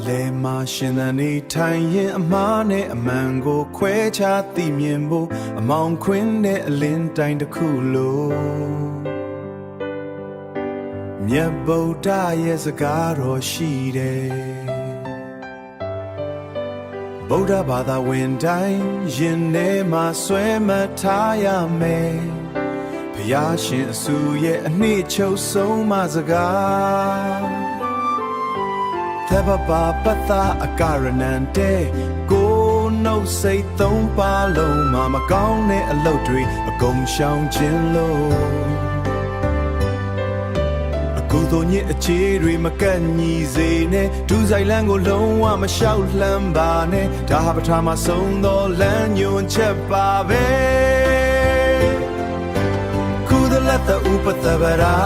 လေမှာရှင်သန်နေထိုင်ရင်အမားနဲ့အမှန်ကိုခွဲခြားသိမြင်ဖို့အမောင်ခွင်းနဲ့အလင်းတိုင်းတစ်ခုလို့မြတ်ဗုဒ္ဓရဲ့စကားတော်ရှိတယ်ဗုဒ္ဓဘာသာဝင်တိုင်းရင်ထဲမှာဆွဲမထားရမယ်ဘုရားရှင်အဆူရဲ့အနှစ်ချုပ်ဆုံးမစကားသဗ္ဗပါပတ္တအကရဏံတေကိုနှုတ်စိတ်သုံးပါလုံးမှာမကောင်းတဲ့အလုပ်တွေအကုန်ရှောင်ခြင်းလို့ကုသိုလ်ညစ်အခြေတွေမကန့်ညီစေနဲ့ဒုစရိုက်လန်းကိုလုံးဝမလျှောက်လှမ်းပါနဲ့ဒါဟာပထမဆုံးသောလမ်းညွန်ချက်ပါပဲကုသလတ္တဥပတ္တဗရာ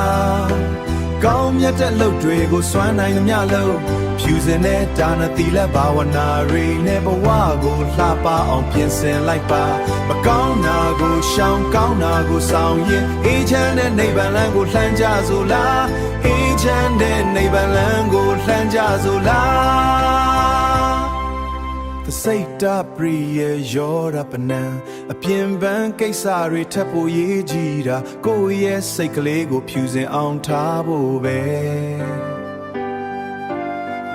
ကောင်းမြတ်တဲ့လုပ်တွေကိုစွမ်းနိုင်သမျှလို့ဖြူစင်တဲ့ဒါနသီလဘာဝနာတွေနဲ့ဘဝကိုလှပအောင်ပြင်ဆင်လိုက်ပါမကောင်းတာကိုရှောင်ကောင်းတာကိုဆောင်ရင်အေးချမ်းတဲ့နိဗ္ဗာန်လမ်းကိုလှမ်းကြစို့လားအေးချမ်းတဲ့နိဗ္ဗာန်လမ်းကိုလှမ်းကြစို့လားသစိတ်တပရိယေရောရပနံအပြင်ပန်းကိစ္စတွေထပ်ဖို့ရေးကြည့်တာကိုယ့်ရဲ့စိတ်ကလေးကိုဖြူစင်အောင်ထားဖို့ပဲ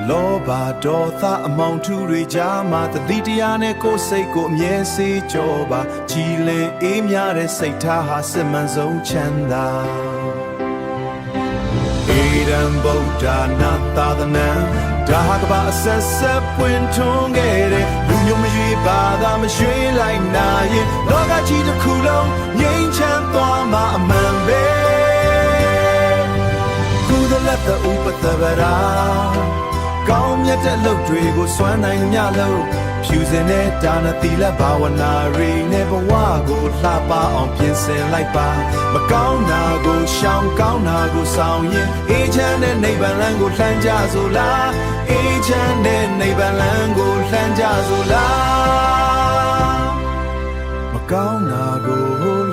လောဘဒေါသအမောင်ထူးတွေကြားမှာတတိတရားနဲ့ကိုယ်စိတ်ကိုအမြဲစေးကြောပါကြည်လင်အေးမြတဲ့စိတ်ထားဟာစစ်မှန်ဆုံးချမ်းသာဧရံဗုဒ္ဓနာသာသနာဒါဟာကဘာအဆက်ဆက်ပွင့်ထွန်းခဲ့တဲ့လူမျိုးမရွေးဘာသာမရွှေ့လိုက်နာရင်လောကကြီးတစ်ခုလုံးငြိမ်းချမ်းသွားမှာအမှန်ပဲကုသလတ္တဥပတ္တဗရာကောင်းမြတ်တဲ့လုပ်တွေကိုစွမ်းနိုင်မျှလို့ဖြူစင်တဲ့ဒါနသီလဘာဝနာတွေနဲ့ဘဝကိုလှပအောင်ပြင်ဆင်လိုက်ပါမကောင်းတာကိုရှောင်ကောင်းတာကိုဆောင်ရင်အေးချမ်းတဲ့နိဗ္ဗာန်လမ်းကိုလှမ်းကြစို့လားအေးချမ်းတဲ့နိဗ္ဗာန်လမ်းကိုလှမ်းကြစို့လားမကောင်းတာကို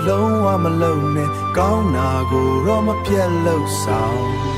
လုံးဝမလုပ်နဲ့ကောင်းတာကိုတော့မပြတ်လို့ဆောင်